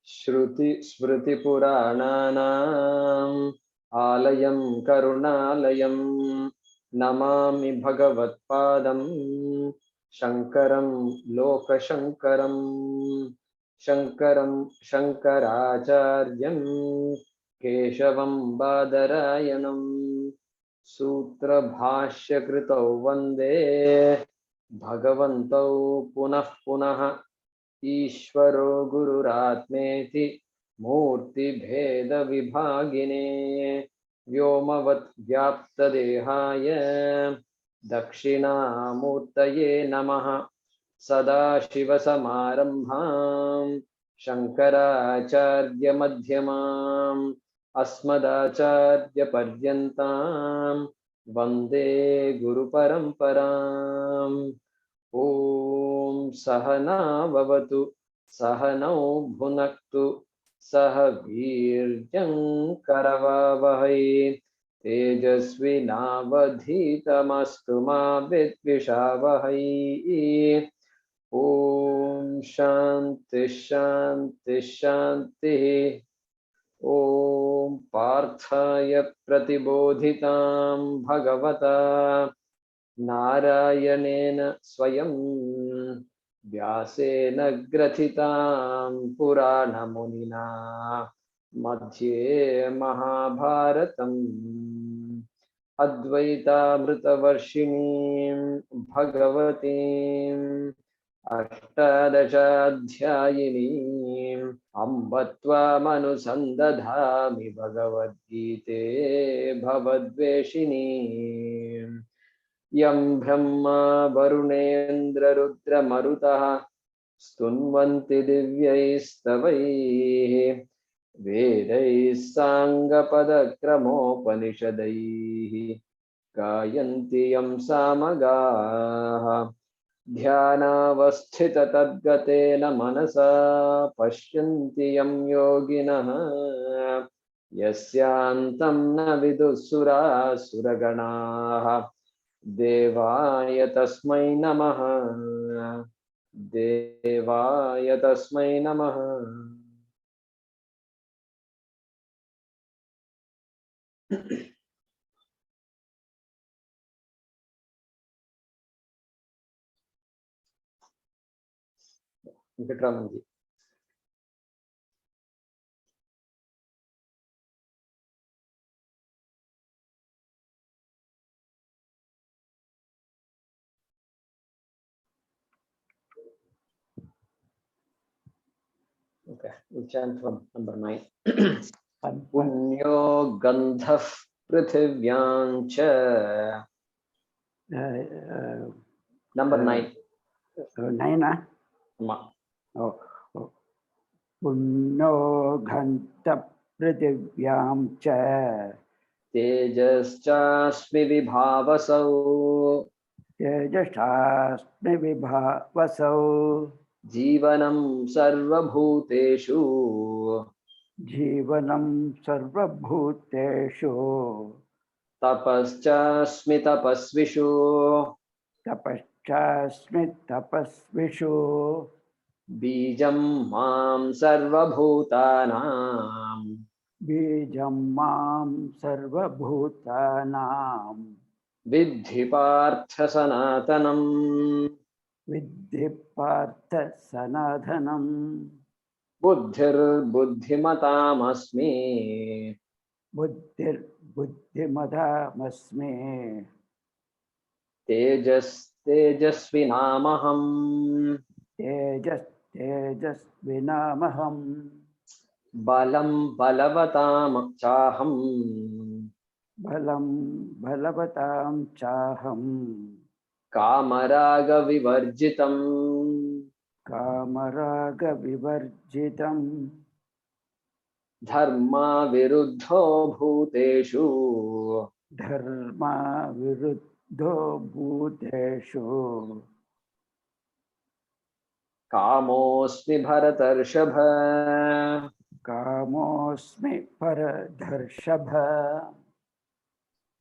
श्रुति स्मृतिपुराणानाम् आलयं करुणालयं नमामि भगवत्पादं शङ्करं लोकशङ्करं शङ्कराचार्यं केशवं बादरायणं सूत्रभाष्यकृतौ वन्दे भगवन्तौ पुनः पुनः ईश्वरो गुरुरात्मेति मूर्तिभेदविभागिने व्योमवत् व्याप्तदेहाय दक्षिणामूर्तये नमः सदाशिवसमारम्भां शङ्कराचार्यमध्यमाम् अस्मदाचार्यपर्यन्तां वन्दे गुरुपरम्पराम्। ॐ सहना भवतु सहनौ भुनक्तु सह वीर्यं करवावहै तेजस्विनावधीतमस्तु मा विद्विषावहै। ॐ शान्ति शान्ति शान्तिः। ॐ पार्थाय प्रतिबोधितां भगवता नारायणेन स्वयं व्यासेन ग्रथितां पुराणमुनिना मध्ये महाभारतम् अद्वैतामृतवर्षिणीं भगवतीम् अष्टादशाध्यायिनीम् अम्ब त्वामनुसन्दधामि भगवद्गीते भवद्वेषिणीम् यं ब्रह्मा वरुणेन्द्ररुद्रमरुतः स्तुन्वन्ति दिव्यैस्तवैः वेदैः साङ्गपदक्रमोपनिषदैः गायन्ति यं सामगाः ध्यानावस्थिततद्गतेन मनसा पश्यन्ति यं योगिनः यस्यान्तं न विदुःसुरासुरगणाः देवाय तस्मै नमः देवाय तस्मै नमः। वेंकटरामन जी। Okay, we'll chant from number 9. Punyo gandhaf prithivyan cha. Number 9. 9, oh. Punyo gandhaf prithivyan cha. तेजश्चास्मि विभावसौ तेजश्चास्मि विभावसौ जीवनं सर्वभूतेषु जीवनं सर्वभूतेषु तपश्चास्मि तपस्विषु तपश्चास्मि तपस्विषु बीजं मां सर्वभूतानां बीजं मां सर्वभूतानां विद्धि पार्थ सनातनम् विद्धि पार्थ सनातनम् बुद्धिर्बुद्धिमतामस्मि बुद्धिर्बुद्धिमतामस्मि तेजस्तेजस्विनामहम् तेजस्विनामहम् बलं बलवतां चाहम् बलं बलवतां चाहम् कामरागविवर्जितम् कामरागविवर्जितम् धर्माविरुद्धो भूतेषु धर्माविरुद्धो भूतेषु कामोऽस्मि भरतर्षभ कामोऽस्मि भरतर्षभ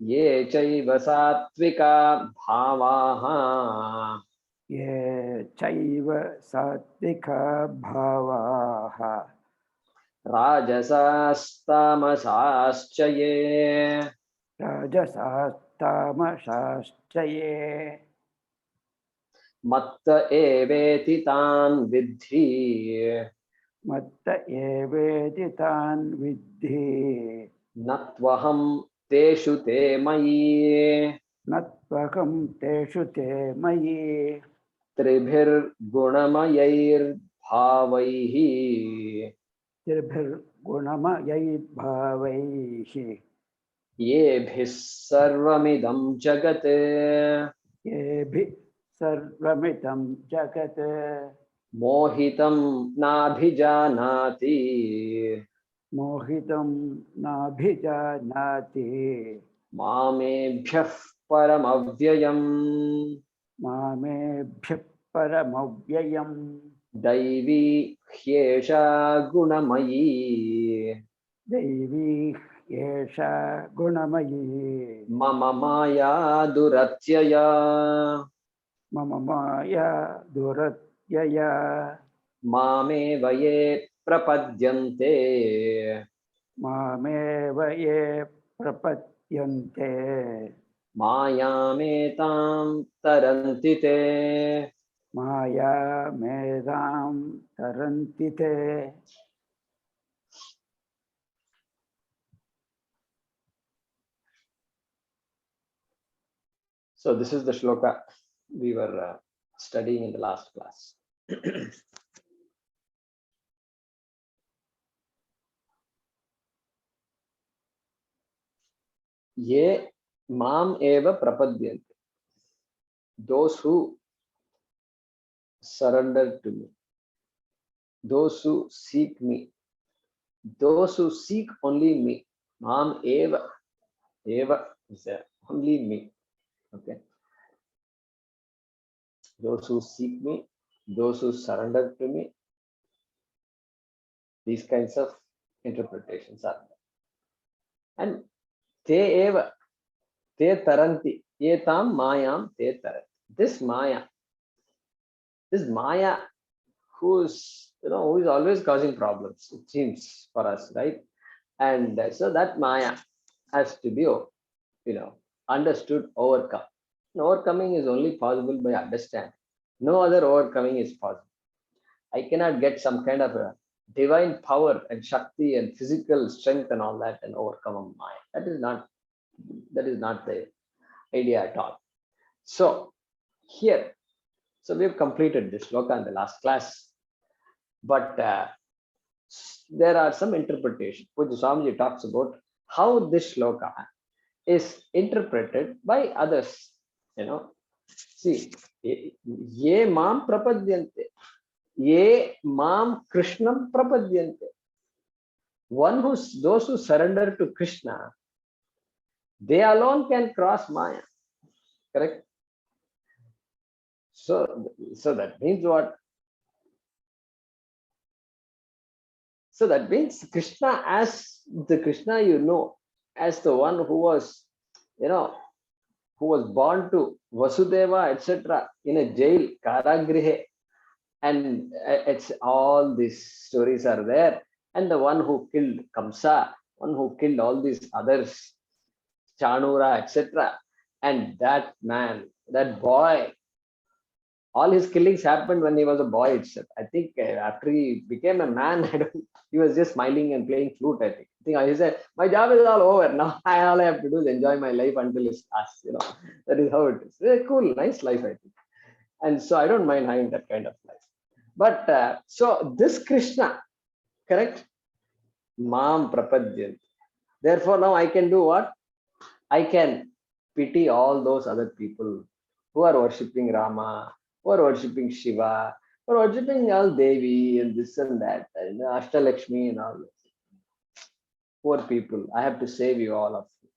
ये चैव सात्विका भावाः ये चैव सात्विका भावाः राजसास्तामसाश्च ये राजसास्तामसाश्च ये मत्त एवेति तान् विद्धि मत्त एवेति तान् विद्धि न त्वहं तेषु ते मयि न त्वहं तेषु ते मयि त्रिभिर्गुणमयैर्भावैः त्रिभिर्गुणमयैर्भावैः येभिः सर्वमिदं जगत् येभिः सर्वमिदं जगत् मोहितं नाभिजानाति मोहितं नाभिजानाति मामेभ्यः परमव्ययम् मामेभ्यः परमव्ययम् दैवी ह्येषा गुणमयी दैवी एषा गुणमयी मम माया दुरत्यया मम माया दुरत्यया मामेव ये प्रपद्यन्ते मामेव ये प्रपद्यन्ते मायामेतां तरन्ति ते मायामेधां तरन्ति ते So this is the shloka we were studying in the last class. Ye mam eva prapadyante. Those who surrender to me, those who seek me, those who seek only me. Mam eva, eva is only me. Okay. Those who seek me, those who surrender to me, these kinds of interpretations are there. And te eva, te taranti, etam mayam te taranti. This Maya, who is always causing problems, it seems for us, right? And so that Maya has to be, understood, overcome. And overcoming is only possible by understanding. No other overcoming is possible. I cannot get some kind of a divine power and shakti and physical strength and all that and overcome a Maya. That is not the idea at all. So here, so we've completed this shloka in the last class, but there are some interpretations which Swamiji talks about how this shloka is interpreted by others. See, ye mam prapadyante, ye mam Krishnam prapadyante. Those who surrender to Krishna, they alone can cross Maya. Correct? So that means what? So that means Krishna, as the Krishna as the one who was, who was born to Vasudeva, etc., in a jail, Karagrihe, and it's all these stories are there. And the one who killed Kamsa, one who killed all these others, Chanura, etc., and that man, that boy, all his killings happened when he was a boy itself. I think after he became a man, he was just smiling and playing flute. I think he said, "My job is all over now. All I have to do is enjoy my life until it's past." That is how it is. Very cool, nice life, I think. And so I don't mind having that kind of life. But so this Krishna, correct? Mam prapadyant. Therefore, now I can do what? I can pity all those other people who are worshipping Rama, who are worshipping Shiva, who are worshipping all Devi and this and that, and Ashtalakshmi and all this. Poor people, I have to save you all of you.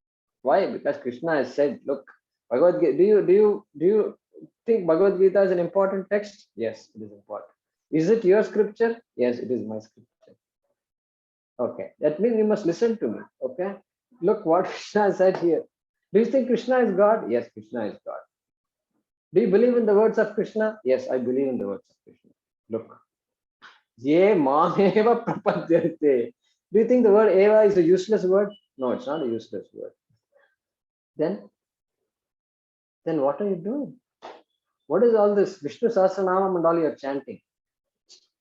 Why? Because Krishna has said, look, Bhagavad Gita, do you think Bhagavad Gita is an important text? Yes, it is important. Is it your scripture? Yes, it is my scripture. Okay, that means you must listen to me. Okay, look what Krishna said here. Do you think Krishna is God? Yes, Krishna is God. Do you believe in the words of Krishna? Yes, I believe in the words of Krishna. Look, Ye mameva prapadyante. Do you think the word eva is a useless word? No, it's not a useless word. Then what are you doing? What is all this Vishnu Sahasranamam and all you're chanting?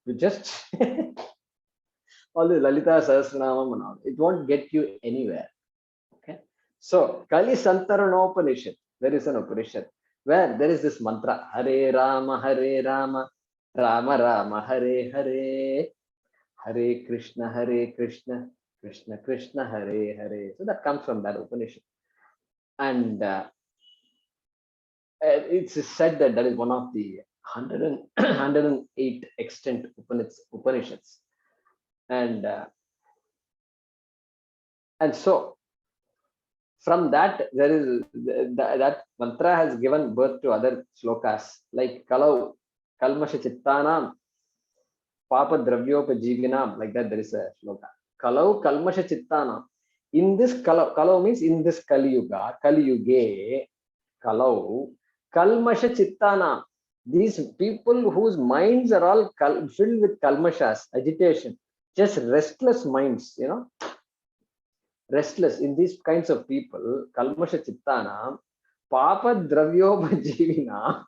You just all the Lalita Sahasranamam and all. It won't get you anywhere. Okay. So Kali Santaranopanishad, there is an Upanishad where there is this mantra Hare Rama, Rama Rama, Hare Hare, Hare Krishna, Krishna Krishna, Hare Hare. So that comes from that Upanishad. And it's said that that is one of the 108 extant Upanishads. And so from that, there is that mantra has given birth to other slokas like Kalau Kalmasha Chittanam Papa Dravyopajivinam, like that there is a sloka. Kalau Kalmasha Chittanam. In this Kalau means in this Kali Yuge, Kalau Kalmasha Chittanam. These people whose minds are all filled with kalmashas, agitation, just restless minds, restless. In these kinds of people, kalmasha chittana, papa dravyopajivina.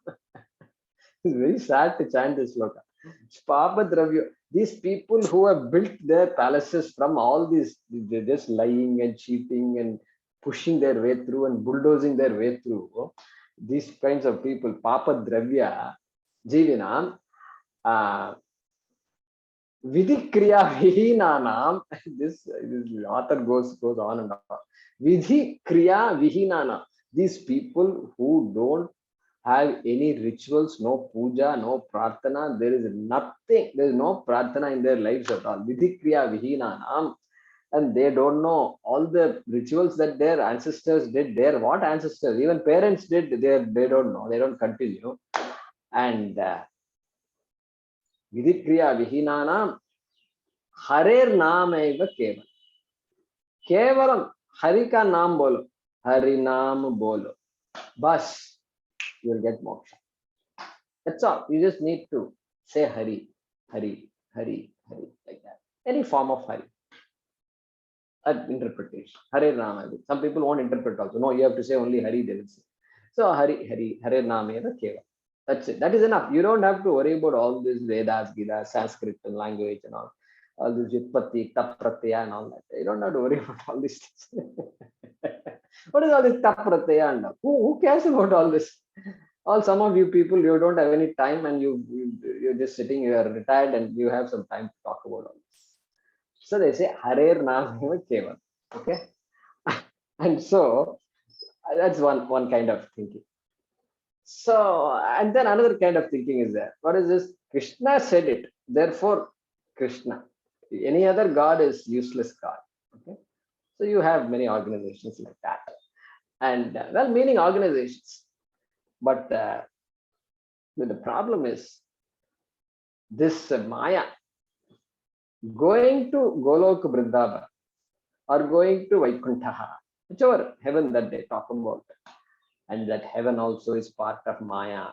It's very sad to chant this sloka. Papa dravyo. These people who have built their palaces from all these, they're just lying and cheating and pushing their way through and bulldozing their way through. These kinds of people, papa dravya jivina, Vidhi Kriya Vihinanam. This author goes on and on. Vidhi Kriya Vihinanam. These people who don't have any rituals, no puja, no prarthana, there is nothing, there is no prarthana in their lives at all. Vidhi Kriya Vihinanam. And they don't know all the rituals that their ancestors did. Their what ancestors, even parents did, they don't know, they don't continue. And Vidhi Kriya Vihinanam हरेर नाम एव केवल केवलम हरि का नाम बोलो हरि नाम बोलो बस you will get moksha. That's all. You just need to say Hari, Hari, Hari, Hari, like that. Any form of Hari. That interpretation. Hare Rama. Some people won't interpret also. No, you have to say only Hari, they will say. So Hari, Hari, Hare Nama eva keval. That's it. That is enough. You don't have to worry about all this Vedas, Gita, Sanskrit and language and all this Vyutpatti, Tap Pratyaya and all that. You don't have to worry about all these things. What is all this Tap Pratyaya and all? Who cares about all this? Some of you people, you don't have any time and you're just sitting, you are retired and you have some time to talk about all this. So they say Harer Nam Keval. Okay. And so that's one kind of thinking. So, and then another kind of thinking is there. What is this? Krishna said it. Therefore, Krishna. Any other god is useless god. Okay. So you have many organizations like that. And well, meaning organizations. But the problem is this Maya going to Golok Vrindavan or going to Vaikuntha, whichever heaven that they talk about, and that heaven also is part of Maya.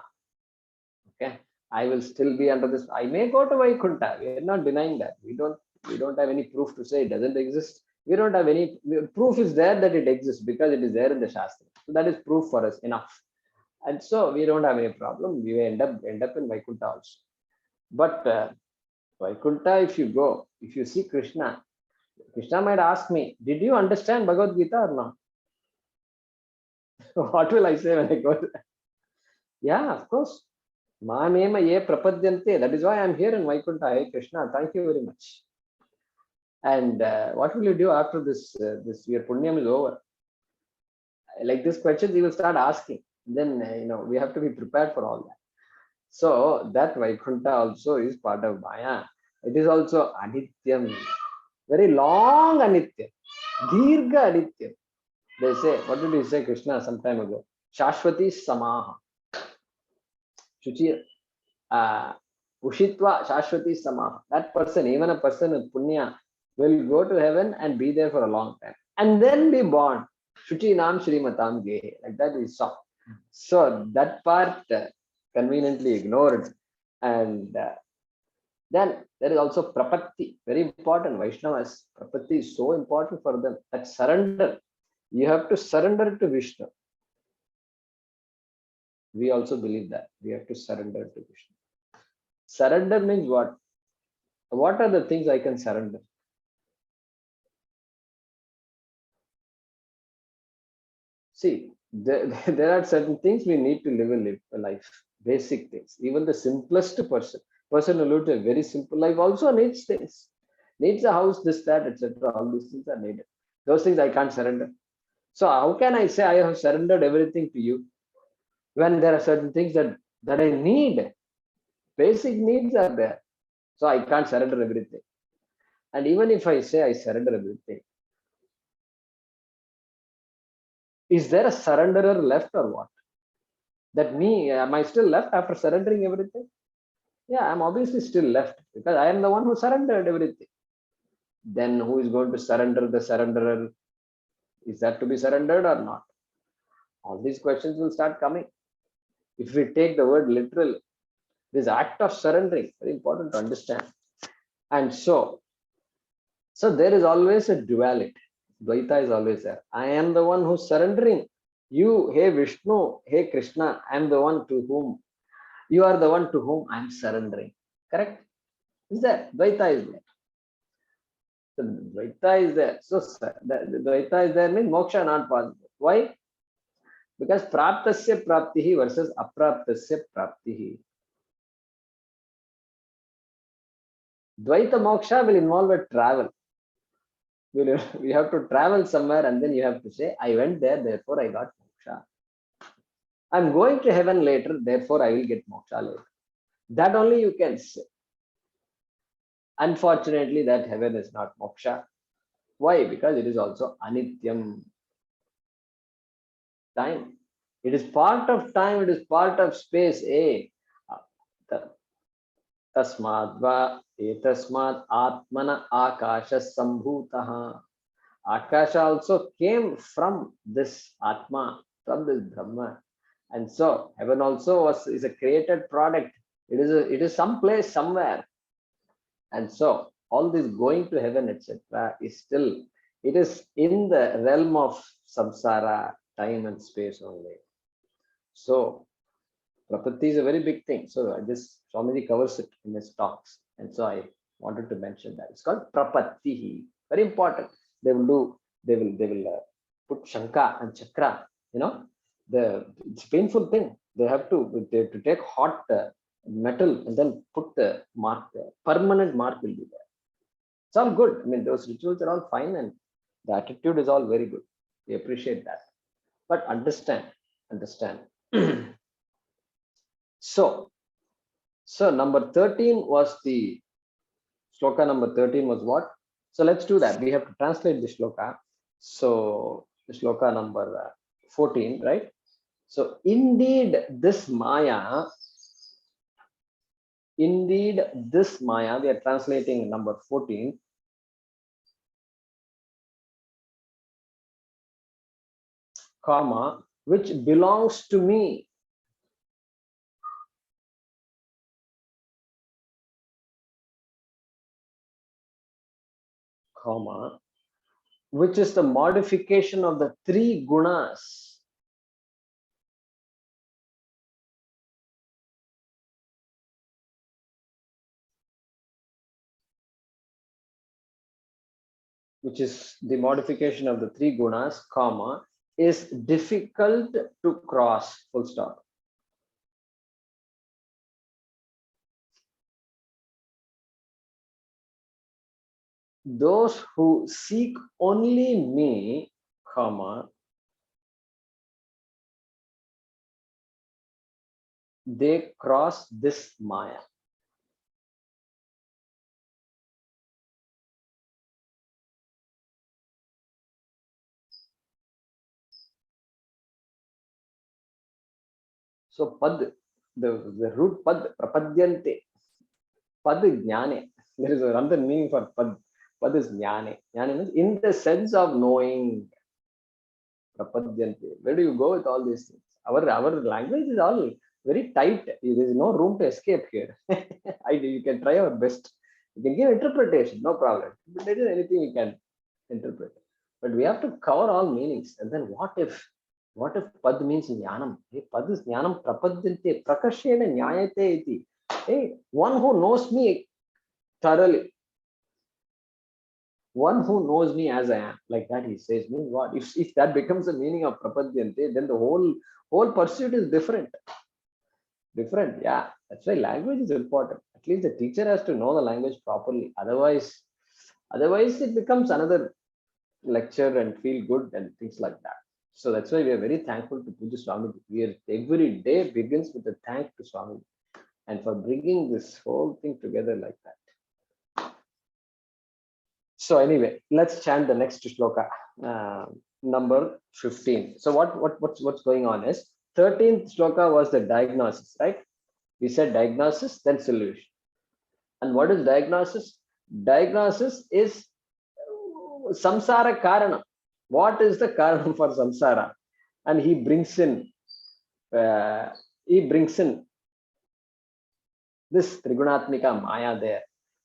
Okay, I will still be under this. I may go to Vaikuntha. We are not denying that. We don't have any proof to say it doesn't exist. We don't have any proof is there that it exists because it is there in the Shastra. So that is proof for us enough. And so we don't have any problem. We end up in Vaikuntha also. But Vaikuntha, if you go, if you see Krishna, Krishna might ask me, did you understand Bhagavad Gita or not? What will I say when I go there? Yeah, of course. Mamema ye prapadyante. That is why I'm here in Vaikuntha. Hey Krishna, thank you very much. And what will you do after this? Your punyam is over. Like this question, you will start asking. Then we have to be prepared for all that. So that Vaikuntha also is part of Maya. It is also Anityam, very long Anityam, Dirgha Anityam. They say, what did he say, Krishna, some time ago? Shashwati Samaha. Shuchi, Ushitva Shashwati Samaha. That person, even a person with Punya, will go to heaven and be there for a long time. And then be born. Shuchi Nam Shrimatam Gehe. Like that we saw. So that part conveniently ignored. And Then there is also prapatti, very important. Vaishnavas, prapatti is so important for them. That surrender. You have to surrender to Vishnu. We also believe that we have to surrender to Vishnu. Surrender means what? What are the things I can surrender? See, there are certain things we need to live a life, basic things. Even the simplest person who lives a very simple life also needs things. Needs a house, this, that, etc. All these things are needed. Those things I can't surrender. So how can I say I have surrendered everything to you when there are certain things that I need? Basic needs are there. So I can't surrender everything. And even if I say I surrender everything, is there a surrenderer left or what? That me, am I still left after surrendering everything? Yeah, I'm obviously still left because I am the one who surrendered everything. Then who is going to surrender the surrenderer? Is that to be surrendered or not? All these questions will start coming. If we take the word literal, this act of surrendering, very important to understand. And so there is always a duality. Dvaita is always there. I am the one who's surrendering. You, hey Vishnu, hey Krishna, I am the one to whom you are the one to whom I am surrendering. Correct? Is there? Dvaita is there. So Dvaita is there. So the Dvaita is there means moksha not possible. Why? Because praptasya praptihi versus apraptasya praptihi. Dvaita moksha will involve a travel. We have to travel somewhere and then you have to say, I went there, therefore I got moksha. I'm going to heaven later, therefore I will get moksha later. That only you can say. Unfortunately, that heaven is not moksha. Why? Because it is also anityam. Time. It is part of time, it is part of space. Tasmad va etasmad atmana akasha sambhutaha. Akasha also came from this Atma, from this Brahma. And so heaven also is a created product. It is some place somewhere. And so all this going to heaven, etc., is still, it is in the realm of samsara, time and space only. So Prapatti is a very big thing. So I just Swamiji covers it in his talks. And so I wanted to mention that. It's called Prapatti. Very important. They will put Shanka and Chakra, it's a painful thing. They have to take hot metal and then put the mark there. Permanent mark will be there. It's all good. I mean, those rituals are all fine and the attitude is all very good. We appreciate that. But understand. So number 13 was the shloka number 13 was what? So let's do that. We have to translate the shloka. So the shloka number 14, right? So indeed this Maya, we are translating number 14. Comma, which belongs to me. Comma, which is the modification of the three gunas. Which is the modification of the three gunas, comma, is difficult to cross, full stop. Those who seek only me, comma, they cross this Maya. So pad, the root pad, prapadyante, pad jnane. There is another meaning for pad. Pad is jnane. Jnane means in the sense of knowing. Prapadyante. Where do you go with all these things? Our language is all very tight. There is no room to escape here. You can try our best. You can give interpretation, no problem. But there is anything you can interpret. But we have to cover all meanings. And then what if pad means jnanam? Hey, pad is jnanam prapadyante prakashena nyayate iti. Hey, one who knows me thoroughly, one who knows me as I am, like that he says, means what? If that becomes the meaning of prapadyante, then the whole pursuit is different. Different, yeah. That's why language is important. At least the teacher has to know the language properly. Otherwise it becomes another lecture and feel good and things like that. So that's why we are very thankful to Puja Swami. Every day begins with a thank to Swami and for bringing this whole thing together like that. So anyway, let's chant the next shloka, number 15. So what's going on is 13th shloka was the diagnosis, right? We said diagnosis, then solution. And what is diagnosis? Diagnosis is samsara karana. What is the karanam for samsara? And he brings in this trigunatmika maya there,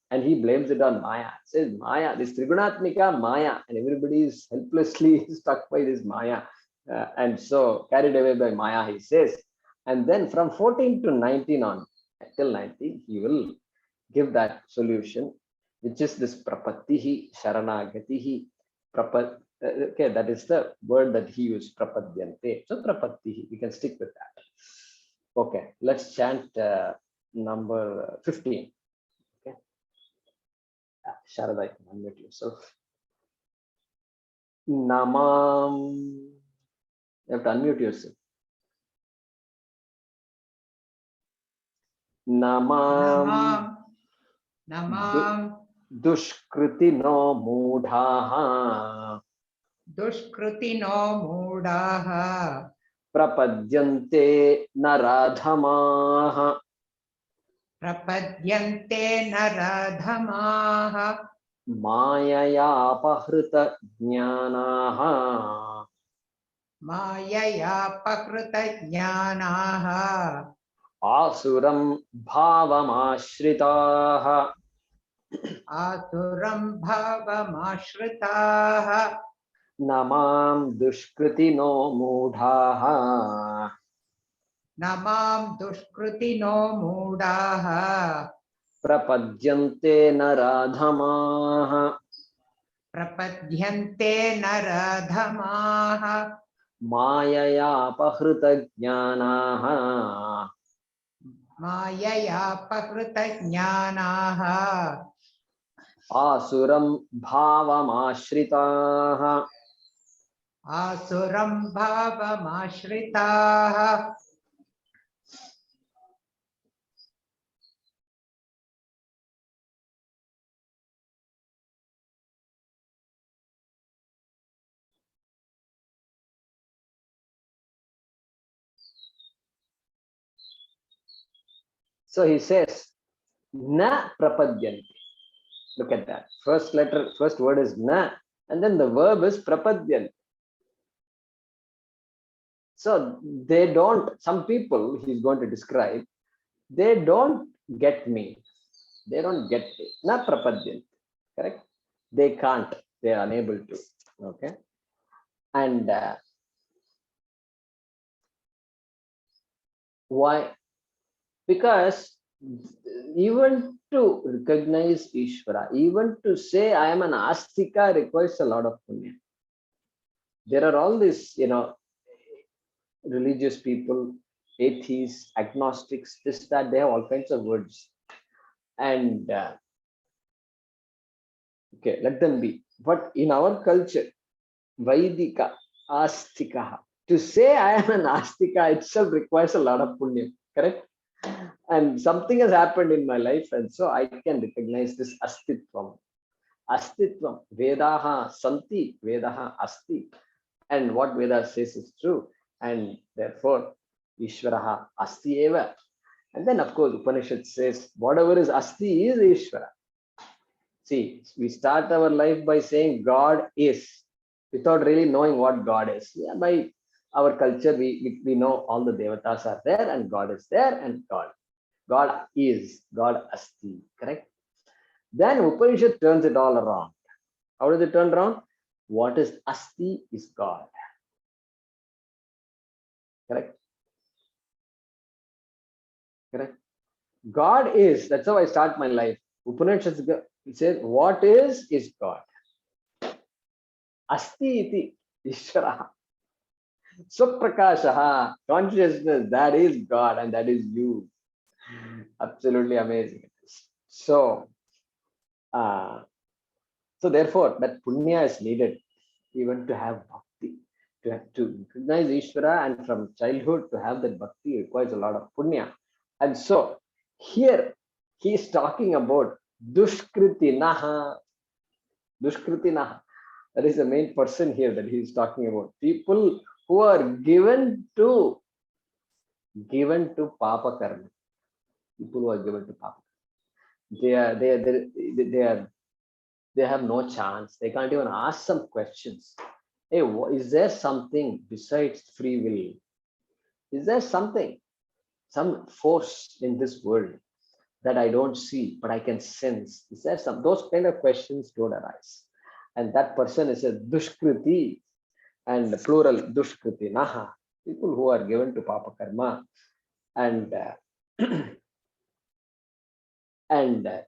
and he blames it on maya. Says maya, this trigunatmika maya, and everybody is helplessly stuck by this maya, and so carried away by maya, he says. And then from 14 to 19 on, till 19, he will give that solution, which is this prapattihi, sharanagatihi, okay, that is the word that he used, prapadyante. So prapattihi, we can stick with that. Okay, let's chant number 15. Okay, Sharada, you can unmute yourself. Namam, you have to unmute yourself. Namam. Namam Dushkritino mudhaha Dushkritino Mudaha Prapadyante naradhamaha Prapadyante Naradhamaha Mayaya pahrita jnanaha Mayaya Pakrita Jnanaha Asuram bhavamashritaha Asuram Bhavamashritaha Namam dushkritino mudhaha Namam Dushkritino Mudaha Prapadyante naradhamaha Prapadyante Naradhamaha Mayaya pahrita jnanaha Mayaya Pakrita Jnanaha Asuram bhavamashritaha Asuram Bhavamashritaha So he says, na prapadyanti. Look at that. First word is na, and then the verb is prapadyanti. So they don't, some people he's going to describe, they don't get me. They don't get me. Na prapadyanti. Correct? They can't. They are unable to. Okay. And why? Because even to recognize Ishvara, even to say I am an astika requires a lot of punya. There are all these, religious people, atheists, agnostics, this, that, they have all kinds of words. And okay, let them be. But in our culture, Vaidika, Astika, to say I am an Astika itself requires a lot of punya, correct? And something has happened in my life, and so I can recognize this astitvam. Astitvam, Vedaha Santi, Vedaha Asti. And what Veda says is true. And therefore, Ishvaraha Asti Eva. And then, of course, Upanishad says, whatever is Asti is Ishvara. See, we start our life by saying God is, without really knowing what God is. Yeah, by our culture, we know all the devatas are there and God is there and God is, God asti, correct? Then Upanishad turns it all around. How does it turn around? What is asti is God, correct? Correct. God is, that's how I start my life. Upanishad says, what is God. Asti iti Ishvara. Swaprakashaha, consciousness, that is God and that is you. Absolutely amazing. So, uh, so therefore, that punya is needed even to have bhakti. To recognize Ishvara and from childhood to have that bhakti requires a lot of punya. And so, here he is talking about dushkritinaha. Dushkritinaha. That is the main person here that he is talking about. People who are given to papa karma. People who are given to papa. They have no chance. They can't even ask some questions. Hey, is there something besides free will? Is there something, some force in this world that I don't see, but I can sense? Is there some, those kind of questions don't arise. And that person is a dushkriti, and plural dushkriti naha, people who are given to papa karma. And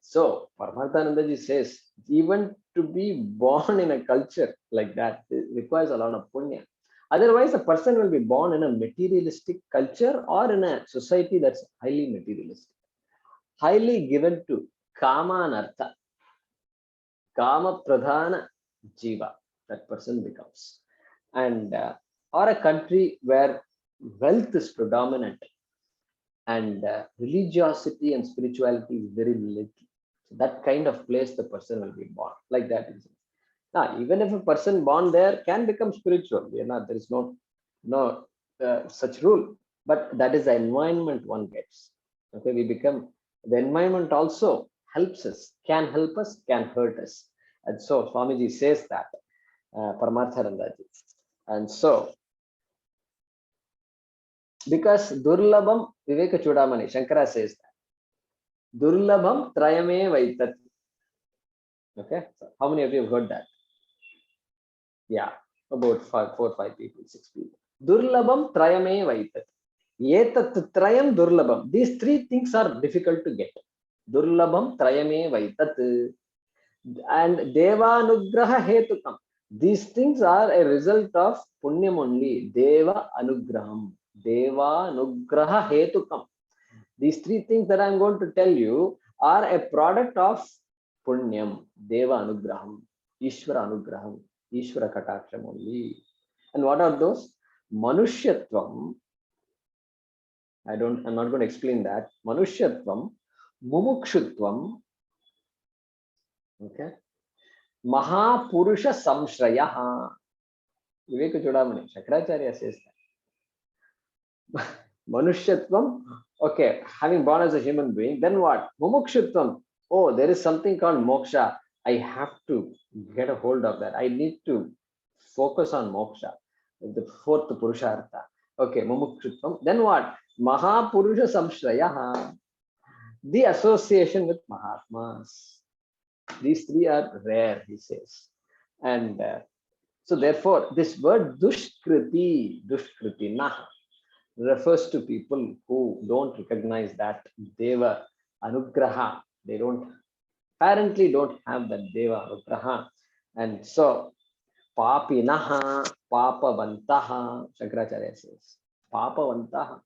so Paramarthanandaji says, even to be born in a culture like that, it requires a lot of punya. Otherwise, a person will be born in a materialistic culture or in a society that's highly materialistic, highly given to kama and artha, kama pradhana jiva, that person becomes. And or a country where wealth is predominant and religiosity and spirituality is very little. So that kind of place the person will be born. Like that is it. Now, even if a person born there can become spiritual, there is no such rule. But that is the environment one gets. Okay, we become, the environment also helps us, can help us, can hurt us. And so Swamiji says that, Paramarthanandaji. And so, because Durlabam, Viveka Chudamani, Shankara says that. Durlabam Trayame Vaitat. Okay, so how many of you have heard that? Yeah, about 4, 5 people, 6 people. Durlabam Trayame Vaitat. Yetat Trayam Durlabam. These 3 things are difficult to get. Durlabam Trayame Vaitat. And Devanugraha Hetukam. These things are a result of Punyam only. Deva Anugraham. Deva Nugraha Hetukam. These 3 things that I'm going to tell you are a product of Punyam, Deva Anugraham, Ishvara Anugraham, Ishvara Kataksham only. And what are those? Manushyatvam. I'm not going to explain that. Manushyatvam, Mumukshutvam, okay, Mahapurusha Samshrayaha. Viveka Chudamani, Shakracharya says that. Manushyatvam, okay, having born as a human being, then what? Mumukshutvam, oh, there is something called moksha. I have to get a hold of that. I need to focus on moksha, the 4th Purushartha. Okay, Mumukshutvam. Then what? Mahapurusha Samshrayaha, the association with Mahatmas. These 3 are rare, he says. And so therefore, this word Dushkriti, Dushkritinah, refers to people who don't recognize that Deva Anugraha. They apparently don't have that Deva Anugraha. And so, Papinaha, Papavantaha, Shankaracharya says, Papavantaha.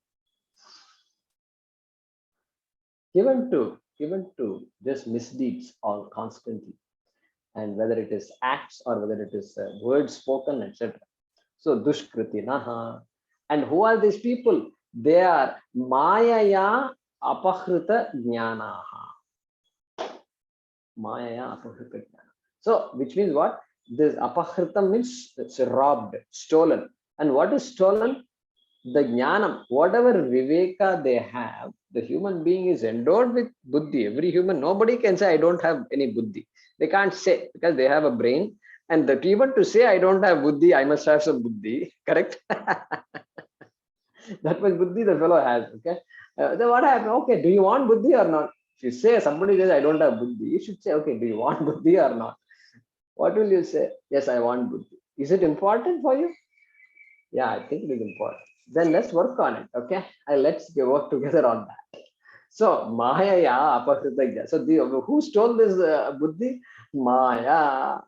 Given to just misdeeds all constantly. And whether it is acts or whether it is words spoken, etc. So, Dushkritinaha. And who are these people? They are Mayaya Apahrita Jnanaha. Mayaya Apahrita Jnana. So, which means what? This Apahrita means it's robbed, stolen. And what is stolen? The Jnanam, whatever Viveka they have, the human being is endowed with Buddhi. Every human, nobody can say, I don't have any Buddhi. They can't say because they have a brain And that even to say I don't have buddhi, I must have some buddhi, correct? That much buddhi the fellow has, okay? Then what happened? Okay, do you want buddhi or not? If you say somebody says I don't have buddhi, you should say, okay, do you want buddhi or not? What will you say? Yes, I want buddhi. Is it important for you? Yeah, I think it is important. Then let's work on it, okay? And let's work together on that. So Maya ya apahritagya. So who stole this buddhi? Maya.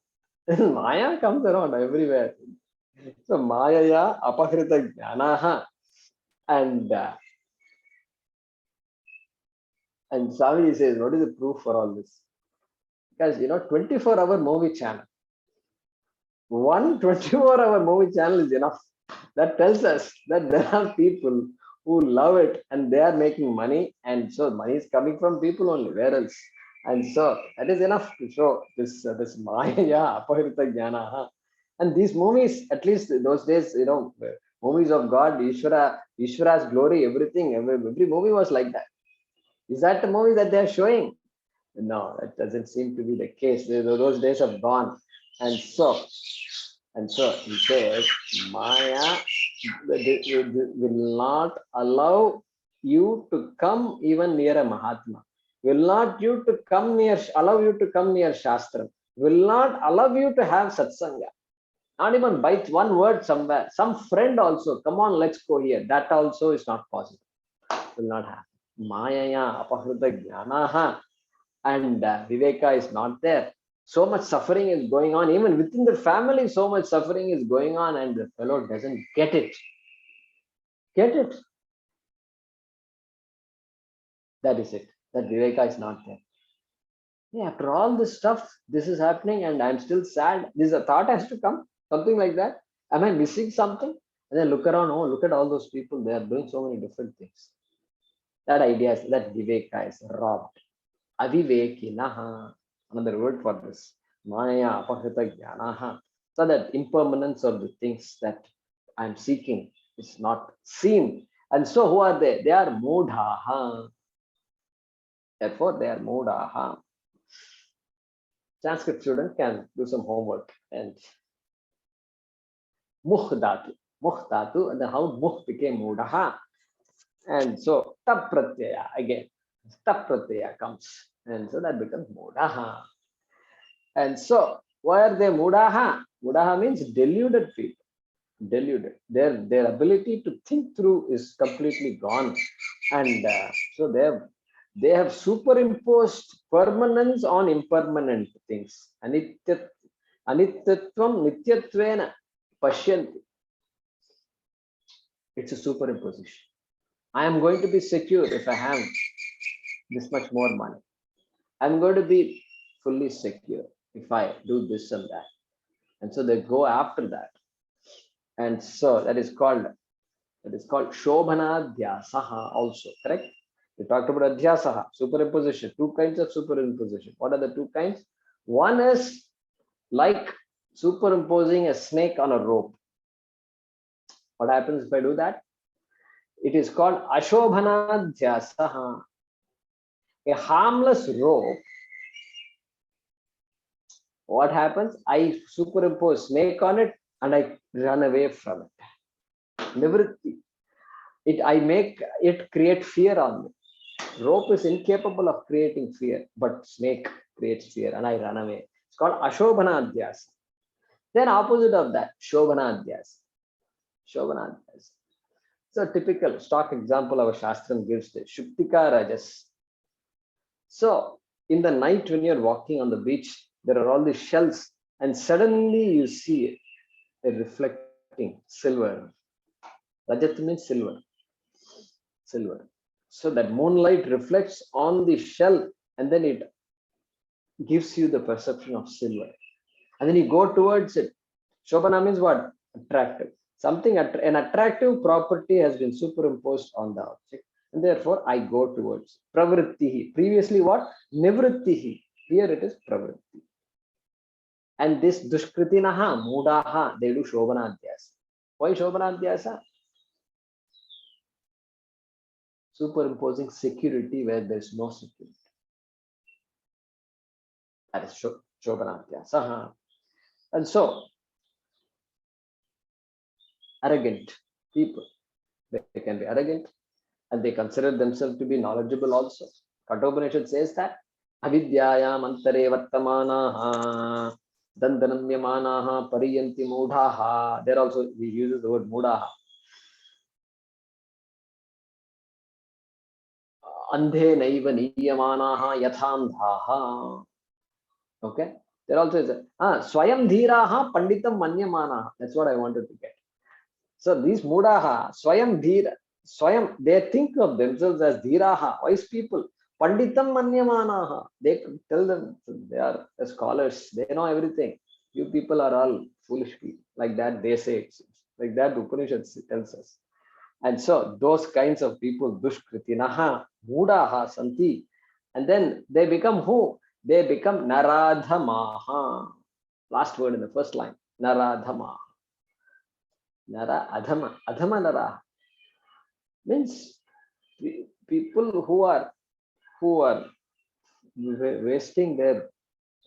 Maya comes around everywhere. So Maya ya apahritagya. And and Swami says, what is the proof for all this? Because 24-hour movie channel. One 24-hour movie channel is enough. That tells us that there are people who love it and they are making money, and so money is coming from people only. Where else? And so that is enough to show this Maya Apahirita Jnana. And these movies, at least those days, movies of God, Ishvara's glory, everything, every movie was like that. Is that the movie that they are showing? No, that doesn't seem to be the case. Those days have gone. And so he says, Maya will not allow you to come even near a Mahatma. Will not allow you to come near Shastra. Will not allow you to have satsanga. Not even bite one word somewhere. Some friend also, come on, let's go here. That also is not possible. Will not happen. Maya apahruta jnanaha. And Viveka is not there. So much suffering is going on, even within the family, so much suffering is going on, and the fellow doesn't get it. Get it? That is it. That Viveka is not there. Yeah, after all this stuff, this is happening, and I'm still sad. This a thought has to come, something like that. Am I missing something? And then look around. Oh, look at all those people. They are doing so many different things. That idea is that Viveka is robbed. Avivekinaha, another word for this. Maya apahrita jnanaha. So that impermanence of the things that I'm seeking is not seen. And so who are they? They are mudhaha. Therefore, they are mudhaha. Sanskrit student can do some homework. And muh dhatu, and then how muh became mudhaha. And so tap pratyaya again. Tap pratyaya comes. And so that becomes mudhaha. And so, why are they mudaha? Mudaha means deluded people. Deluded. Their ability to think through is completely gone, and so they have superimposed permanence on impermanent things. Anityatvam nityatvena pashyanti. It's a superimposition. I am going to be secure if I have this much more money. I'm going to be fully secure if I do this and that. And so they go after that. And so that is called Shobhanadhyasaha also, correct? We talked about Adhyasaha, superimposition, two kinds of superimposition. What are the two kinds? One is like superimposing a snake on a rope. What happens if I do that? It is called Ashobhanadhyasaha. A harmless rope. What happens? I superimpose snake on it and I run away from it. Nivritti. I make it create fear on me. Rope is incapable of creating fear, but snake creates fear and I run away. It's called Ashobhanadhyasa. Then opposite of that, Shobhanadhyasa. Shobhanadhyasa. So typical stock example our Shastram gives the Shuktika Rajas. So in the night when you're walking on the beach, there are all these shells and suddenly you see a reflecting silver. Rajat means silver. Silver. So that moonlight reflects on the shell and then it gives you the perception of silver. And then you go towards it. Shobhana means what? Attractive. An attractive property has been superimposed on the object. And therefore I go towards pravrittihi. Previously what? Nivrittihi. Here it is pravritti. And this dushkritinaha, mudaha, they do shobhanadhyasa. Why shobhanadhyasa? Superimposing security where there is no security. That is shobhanadhyasa. And so, arrogant people, they can be arrogant and they consider themselves to be knowledgeable also. Kathopanishad says that avidyayam antare vartamanaha dandanamyamanaha pariyanti mudaha. There also he uses the word mudaha. Andhe naiva niyamanaha yathandhaha. Okay. There also is swayam dhiraha panditam manyamanaha. That's what I wanted to get. So these mudaha, swayam dhira, swayam, they think of themselves as dhiraha, wise people. Panditam manyamanaha. They tell them they are scholars, they know everything. You people are all foolish people. Like that they say it seems. Like that Upanishad tells us. And so those kinds of people, dushkritinaha, mudaha, santi, and then they become who? They become naradhamaha. Last word in the first line, naradhamaha. Nara adhama, adhama nara means people who are wasting their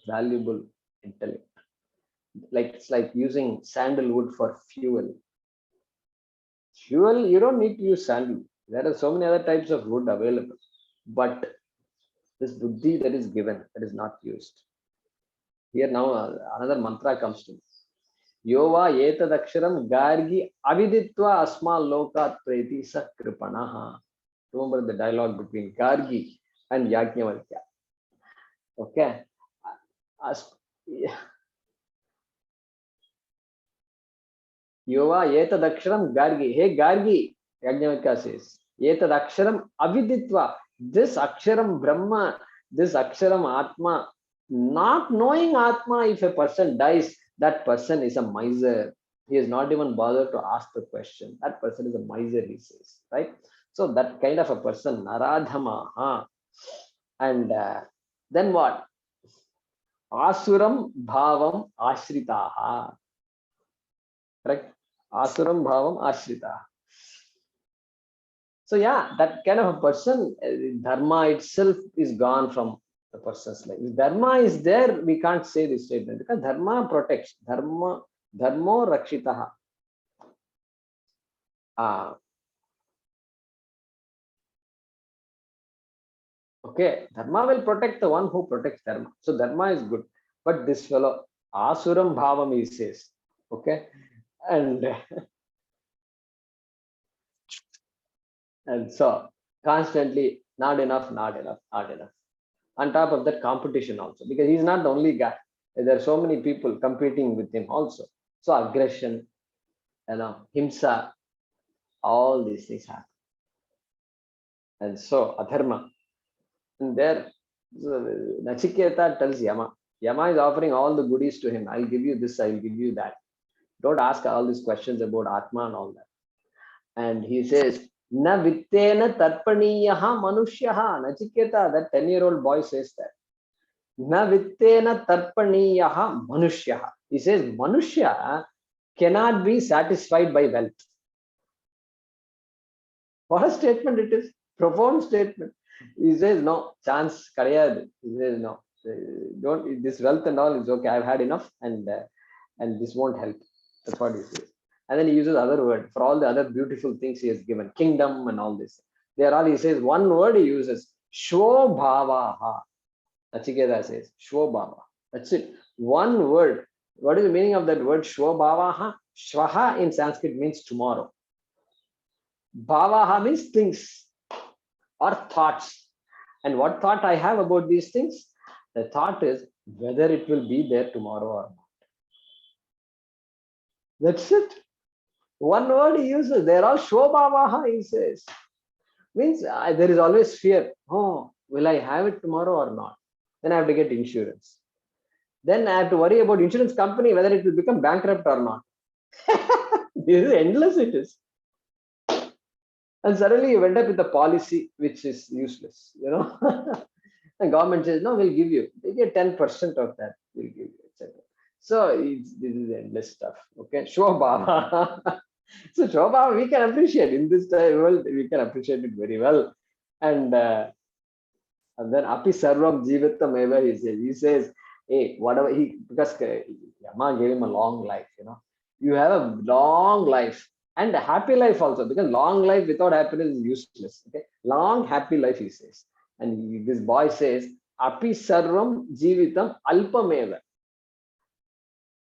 valuable intellect. Like it's like using sandalwood for fuel. Fuel, you don't need to use sandalwood. There are so many other types of wood available, but this buddhi that is given, that is not used. Here now another mantra comes to me. Yova etadaksharam gargi aviditva asma lokat preti sakripanaha. Remember the dialogue between Gargi and Yajnavalkya. Okay. Yova etadaksharam gargi. Hey Gargi, Yajnavalkya says, etadaksharam aviditva. This aksharam Brahma, this aksharam Atma, not knowing Atma, if a person dies, that person is a miser. He is not even bothered to ask the question. That person is a miser, he says, right? So that kind of a person, naradhama, and then what? Asuram bhavam ashritaha. Correct? Asuram bhavam ashritaha. So yeah, that kind of a person, dharma itself is gone from the person's life. If dharma is there, we can't say this statement because dharma protects. Dharmo rakshitaha. Okay, dharma will protect the one who protects dharma. So dharma is good. But this fellow, asuram bhavam, he says. Okay. And so constantly, not enough, not enough, not enough. On top of that, competition also, because he's not the only guy. There are so many people competing with him also. So aggression, himsa, all these things happen. And so adharma. And there, Nachiketa tells Yama. Yama is offering all the goodies to him. I'll give you this, I'll give you that. Don't ask all these questions about Atma and all that. And he says, Na vittena tarpaniyaha manushyaha. Nachiketa, that 10-year-old boy says that. Na vittena tarpaniyaha manushyaha. He says, Manushya cannot be satisfied by wealth. What a statement it is. Profound statement. He says, no, chance kadayadu. He says, no, don't, this wealth and all is okay. I've had enough and this won't help. That's what he says. And then he uses other word for all the other beautiful things he has given, kingdom and all this. There are, he says, one word he uses, shvobhavaha. Nachiketa says, shvobhava. That's it. One word. What is the meaning of that word, shvobhavaha? Shvaha in Sanskrit means tomorrow. Bhavaha means things or thoughts. And what thought I have about these things? The thought is whether it will be there tomorrow or not. That's it. One word he uses. They're all shobhavaha, he says. Means there is always fear. Oh, will I have it tomorrow or not? Then I have to get insurance. Then I have to worry about insurance company, whether it will become bankrupt or not. This is endless, it is. And suddenly you end up with a policy which is useless, The government says, no, we'll give you. They get 10% of that, we'll give you, etc. So this is endless stuff. Okay, Shobhava. So Shobhava we can appreciate in this world, we can appreciate it very well. And then Api Sarvam Jivatam Eva, he says, hey, whatever because Yama gave him a long life, You have a long life and a happy life also, because long life without happiness is useless. Okay, long happy life, he says. And this boy says, Api sarvam jivitam alpameva.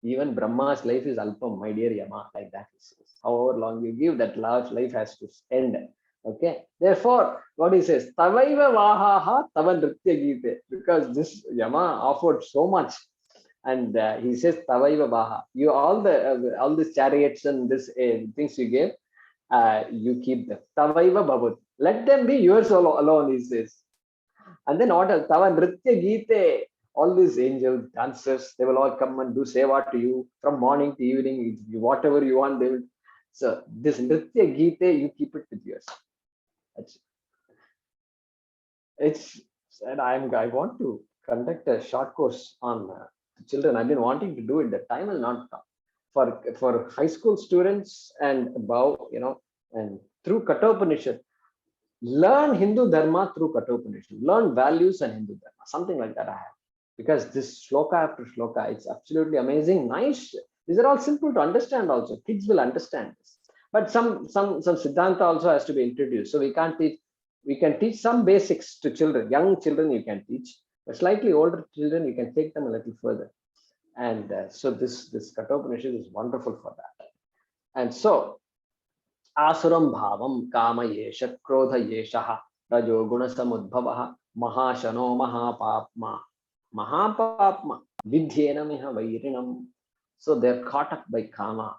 Even Brahma's life is alpam, my dear Yama, like that he says. However long you give, that large life has to end. Okay. Therefore, what he says, Tavaiva Vahaha Tava Nritya Gite, because this Yama offered so much. And he says, Tavaiva Vaha. You all these chariots and this things you gave, you keep them. Tavaiva Bhavut. Let them be yours alone, he says. And then what else? Tava Nritya Gite. All these angels, dancers, they will all come and do seva to you from morning to evening. Whatever you want, they will. So this Nritya Gite, you keep it with yours. It's said I want to conduct a short course on children. I've been wanting to do it. The time will not come for high school students and above, and through Kathopanishad. Learn Hindu Dharma through Kathopanishad. Learn values and Hindu Dharma. Something like that I have. Because this shloka after shloka, it's absolutely amazing, nice. These are all simple to understand also. Kids will understand this. But some Siddhanta also has to be introduced. So we can teach some basics to children. Young children you can teach. But slightly older children, you can take them a little further. And so this Kathopanishad is wonderful for that. And so, Asuram bhavam kama yesha krodha yeshaha rajo guna samudbhavaha mahashano mahapapma mahapapma vidhyena miha vairinam. So they're caught up by kama,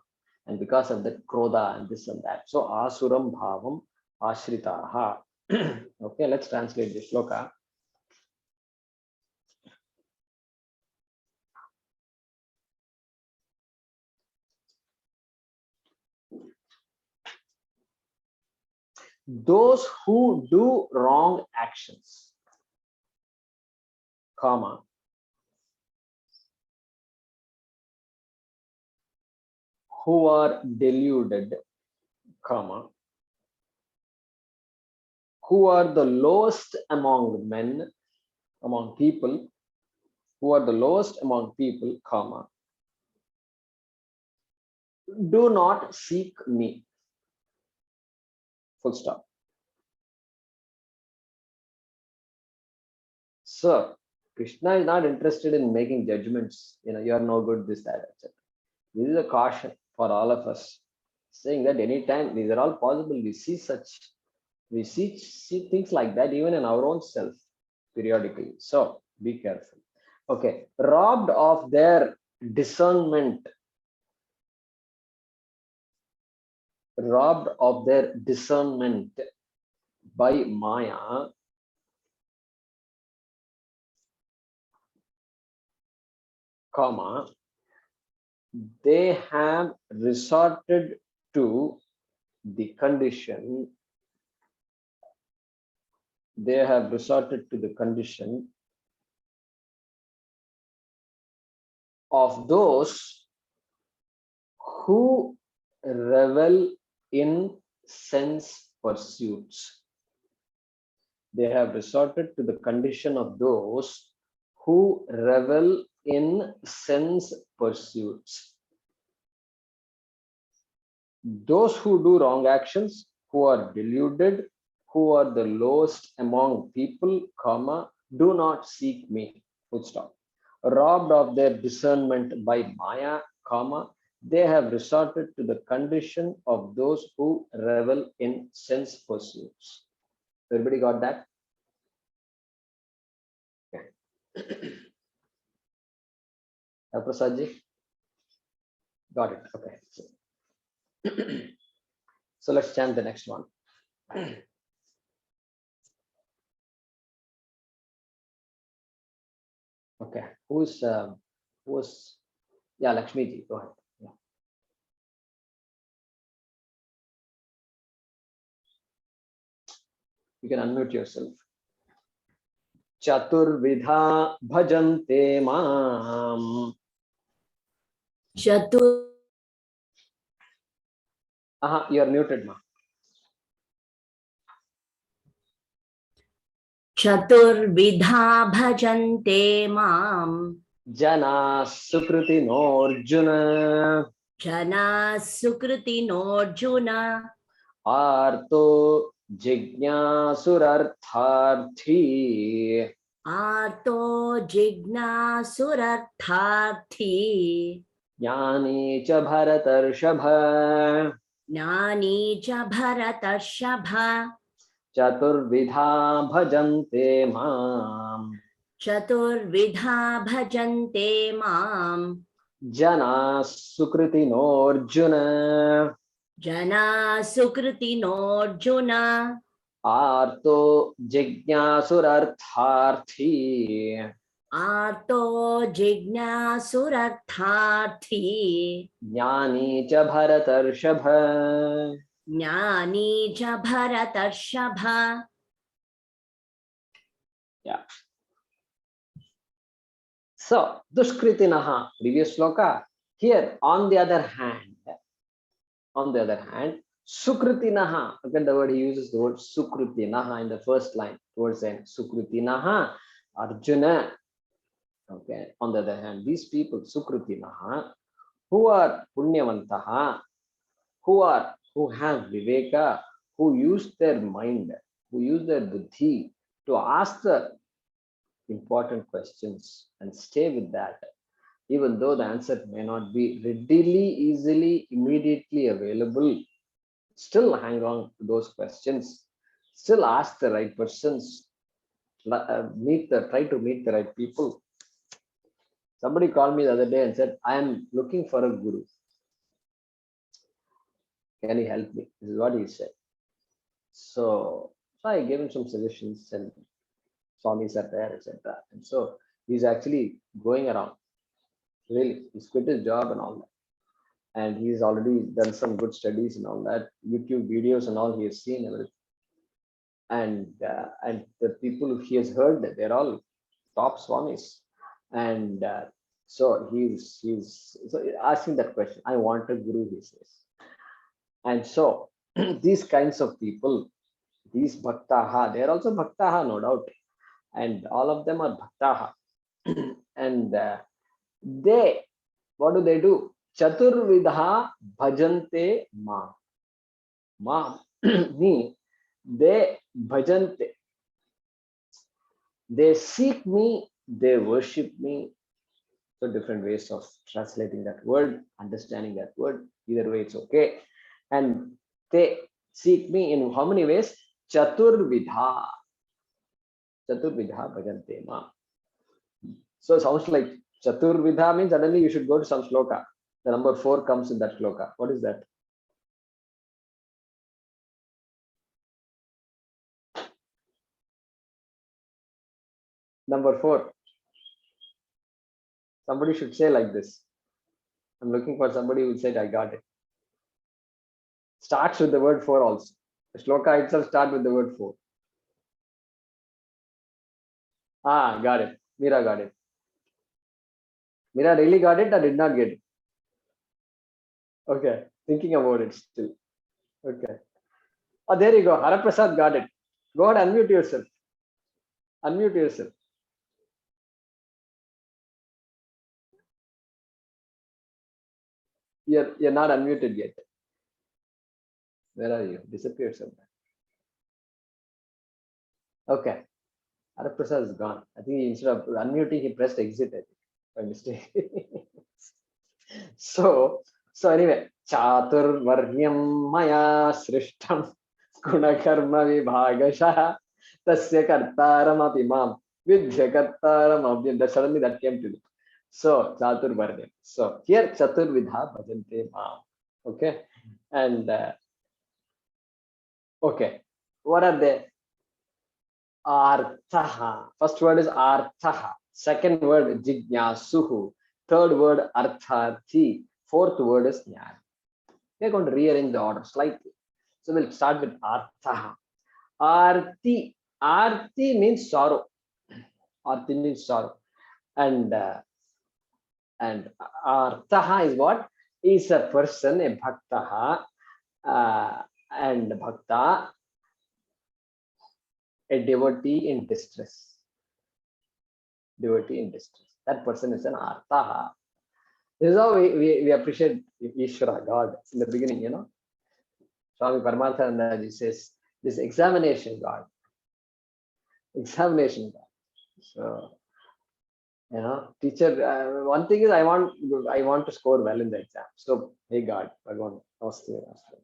and because of the krodha and this and that. So asuram bhavam ashritaha. Okay, let's translate this shloka. Those who do wrong actions, comma, who are deluded, comma, who are the lowest among men, among people, who are the lowest among people, comma, do not seek me. Full stop. So Krishna is not interested in making judgments. You are no good, this, that, etc. This is a caution for all of us, saying that anytime these are all possible. We see things like that even in our own self periodically. So be careful. Okay, robbed of their discernment. Robbed of their discernment by Maya, comma, they have resorted to the condition. They have resorted to the condition of those who revel in sense pursuits. They have resorted to the condition of those who revel in sense pursuits. Those who do wrong actions, who are deluded, who are the lowest among people, comma, do not seek me. Full stop. Robbed of their discernment by Maya, comma, they have resorted to the condition of those who revel in sense pursuits. Everybody got that? Okay. Prasadji? Got it. Okay. So let's chant the next one. Okay. Who's yeah, Lakshmi ji, go ahead. Yeah. You can unmute yourself. Chaturvidha bhajante mam. You are muted, ma. Chaturvidha bhajante mam Jana Sukrutino Arjuna. Jana Sukritinojuna. Arto Jignasurartharthi. Arto Jignasurartharthi. Jnani cha Bharatarshabha. Jnani cha Bharatarshapha. Chaturvidha bhajante mam. Chaturvidha bhajante mam. Jana Sukrutino Arjuna. Jana Sukritinojuna. Arto Jignasurartharthi. Arto Jignasurartharthi. Jnani cha Bharatarshabha. Jnani cha Bharatarshapha. Yeah. So, Dushkritinaha, previous sloka. Here, on the other hand, Sukritinaha, again the word he uses the word Sukritinaha in the first line, towards the end. Sukritinaha, Arjuna. Okay, on the other hand, these people, Sukritinaha, who are Punyavantaha, who have Viveka, who use their mind, who use their buddhi to ask the important questions and stay with that, even though the answer may not be readily, easily, immediately available. Still hang on to those questions, still ask the right persons, try to meet the right people. Somebody called me the other day and said, I am looking for a guru. Can you help me? This is what he said. So I gave him some suggestions and Swamis are there, etc. And so he's actually going around. Really, he's quit his job and all that. And he's already done some good studies and all that, YouTube videos and all he has seen everything. And the people he has heard, they're all top Swamis. And so he's asking that question. I want a guru, he says. And so these kinds of people, these bhaktaha, they're also bhaktaha, no doubt. And all of them are bhaktaha. And they, what do? Chaturvidha bhajante mam. Mam, me, they bhajante. They seek me, they worship me. So different ways of translating that word, understanding that word. Either way, it's okay. And they seek me in how many ways? Chaturvidha. Chaturvidha bhajante mam. So it sounds like Chaturvidha means suddenly you should go to some sloka. The number 4 comes in that sloka. What is that? Number 4. Somebody should say like this. I'm looking for somebody who said, I got it. Starts with the word 4 also. The sloka itself starts with the word 4. Ah, got it. Mira got it. Mira really got it or did not get it? Okay, thinking about it still. Okay. Oh, there you go. Haraprasad got it. Go ahead, unmute yourself. Unmute yourself. You're not unmuted yet. Where are you? Disappeared somewhere. Okay. Haraprasad is gone. I think instead of unmuting, he pressed exit, I think, by mistake. So anyway, Chatur Varnyam Maya Srishtam Gunakarma Vibhagasha Tasya Kartaram Apimam Vidya Kartaram Abhyam. Suddenly that came to me. So Chatur Varnyam. So here Chatur Vidha Bhajante Mam. Okay. And okay. What are they? Arthaha. First word is Arthaha. Second word Jignasuhu. Third word Artharthi. Fourth word is Jnana. We're going to rearrange the order slightly. So we'll start with Arthaha. Arti. Arti means sorrow. Arti means sorrow. And Arthaha is what? Is a person, a Bhaktaha, and Bhakta, a devotee in distress. Devotee in distress. That person is an Artaha. This is how we appreciate Ishvara, God, in the beginning, Swami Paramathanandaji says, this examination God. Examination God. So, teacher, one thing is I want to score well in the exam. So, hey God, Bhagavan,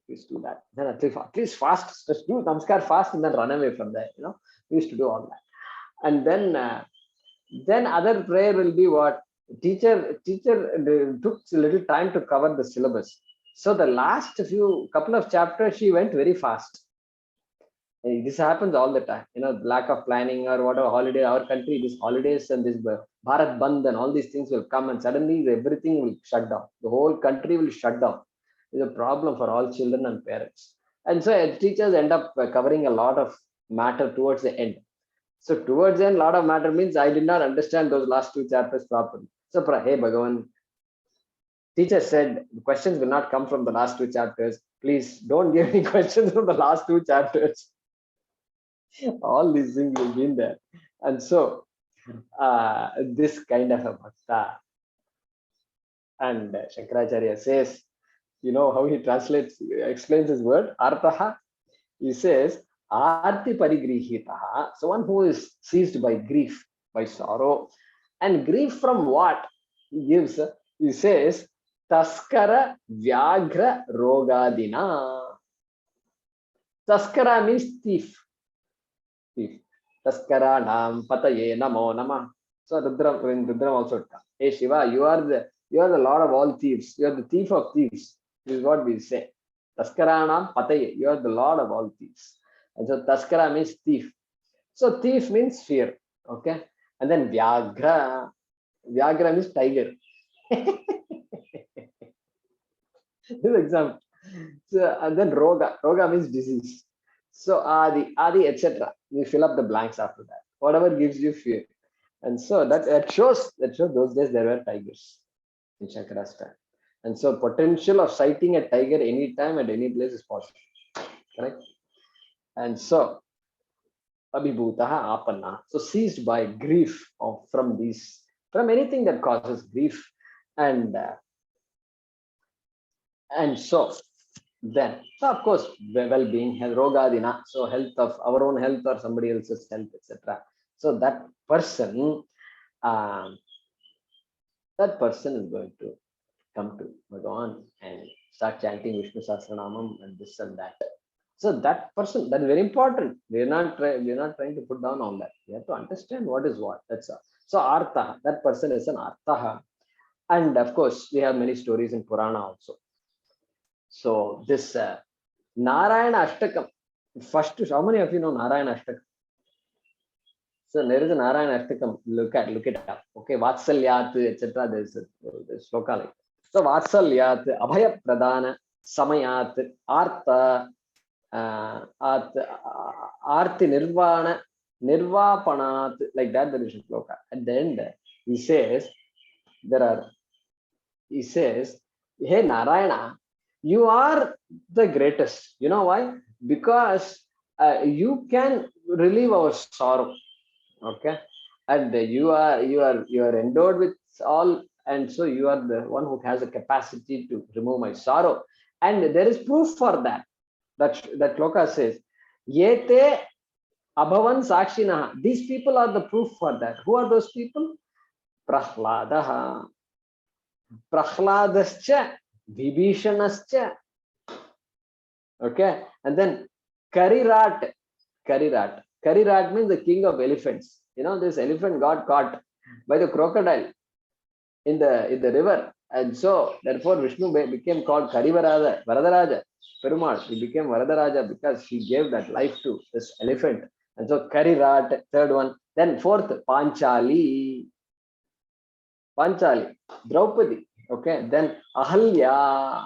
please do that. Then at least fast, just do Namaskar fast and then run away from there, We used to do all that. And then other prayer will be what? Teacher took a little time to cover the syllabus. So the last couple of chapters, she went very fast. This happens all the time, lack of planning or whatever holiday, our country, these holidays and this Bharat Bandh and all these things will come and suddenly everything will shut down. The whole country will shut down. It's a problem for all children and parents. And so teachers end up covering a lot of matter towards the end. So towards the end, a lot of matter means I did not understand those last 2 chapters properly. So, hey Bhagavan, teacher said the questions will not come from the last 2 chapters. Please don't give me questions from the last 2 chapters. All these things have been there. And so this kind of a bhakta. And Shankaracharya says, how he explains his word, Artaha. He says, Arti parigrihitaha, someone who is seized by grief, by sorrow. And grief from what? He says, Taskara Vyagra Rogadina. Taskara means thief. Taskara Nam Pataye Namo Nama. So Rudram also. Hey Shiva, you are the Lord of all thieves. You are the thief of thieves. This is what we say. Taskara Nam Pataye. You are the Lord of all thieves. And so Taskara means thief. So thief means fear. Okay. And then Vyagra. Vyagra means tiger. This example. So, and then Roga. Roga means disease. So Adi, etc. You fill up the blanks after that. Whatever gives you fear. And so that shows those days there were tigers in Shankara's time. And so potential of sighting a tiger anytime at any place is possible. Correct? And so Abhibhutaha Apanna. So seized by grief from anything that causes grief. And so then, of course, well-being, health, rogadina, so health of our own health or somebody else's health, etc. So that person is going to come to Bhagavan and start chanting Vishnu Sahasranamam and this and that. So that person, that is very important. We're not trying to put down all that. We have to understand what is what. That's all. So Artha, that person is an Artha. And of course, we have many stories in Purana also. So this Narayana Ashtakam, first, how many of you know Narayana Ashtakam? So there is a Narayana Ashtakam. Look it up. Okay, Vatsalyat, etc. There's sloka like. So Vatsalyat, Abhaya Pradana, Samayat, Artha, Arti Nirvana, Nirvapanat, like that there is a sloka. At the end, he says, hey Narayana, you are the greatest. You know why? Because you can relieve our sorrow. Okay, and you are endowed with all, and so you are the one who has the capacity to remove my sorrow. And there is proof for that. That Loka says, Yete Abhavan Sakshinaha. These people are the proof for that. Who are those people? Prahladaha. Prahladascha. Vibhishanascha. Okay, and then Karirat. Karirat means the king of elephants. This elephant got caught by the crocodile in the river, and so therefore Vishnu became called Varadaraja. Perumal, he became Varadaraja because he gave that life to this elephant. And so Karirat, third one. Then fourth, Panchali, Draupadi. Okay, then Ahalya,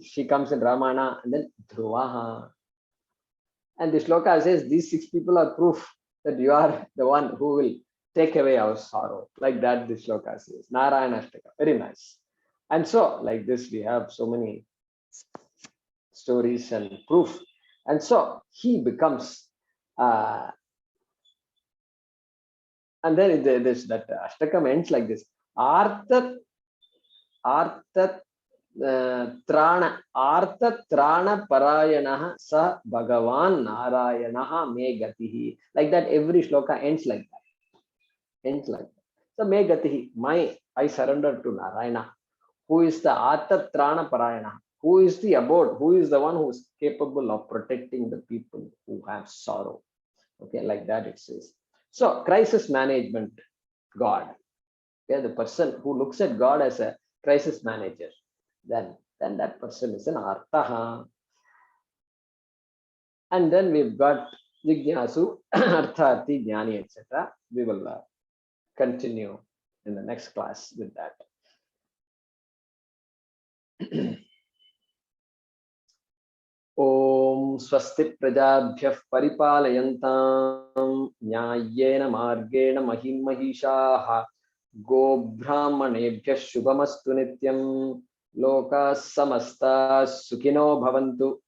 she comes in Ramana, and then Dhruvaha. And the shloka says these 6 people are proof that you are the one who will take away our sorrow. Like that, the shloka says. Narayana Ashtaka. Very nice. And so, like this, we have so many stories and proof. And so he becomes And then this that Ashtakam ends like this. Arthat Trana Parayanaha Sa Bhagavan Narayanaha Me Gatihi. Like that, every shloka ends like that. Ends like that. So Me Gatihi, I surrender to Narayana, who is the Arthat Trana Parayana, who is the abode, who is the one who is capable of protecting the people who have sorrow. Okay, like that it says. So crisis management, God. Okay, the person who looks at God as a crisis manager, then that person is an Artaha. And then we've got Jignasu, Arthati, Jnani, etc. We will continue in the next class with that. Om Swasti Prajabhyah Paripalayantam Nyayena Margena Mahishaha Go Brahmanebhyah Shubhamastu Nityam Loka Samasta Sukhino Bhavantu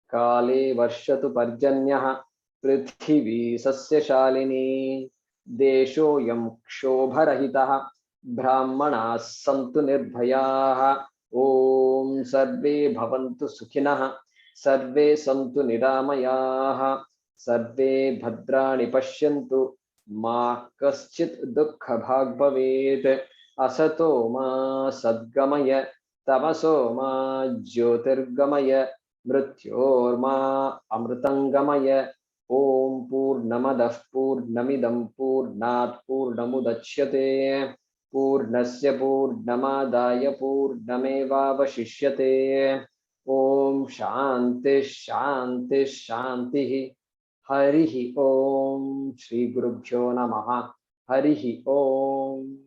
Kale Varshatu Parjanyah Prithvi Sasya Shalini Desho Yam Kshobarahitah Brahmanas Santu Nirbhayaha Om Sarve Bhavantu Sukhinah Sarve Santu Niramayaha Sarve Bhadrani Pashyantu Ma Kaschit Dukha Bhag Bhavet Asato Ma Sadgamaya Tamaso Ma Jyotirgamaya Mrityorma Amritangamaya Om Purnamadah Purnamidam Purnat Purnamudachyate Purnasya Purnamadaya Purnameva Vashishyate Om Shanti Shanti Shanti Harihi Om Shri Gurubhyo Namaha Harihi Om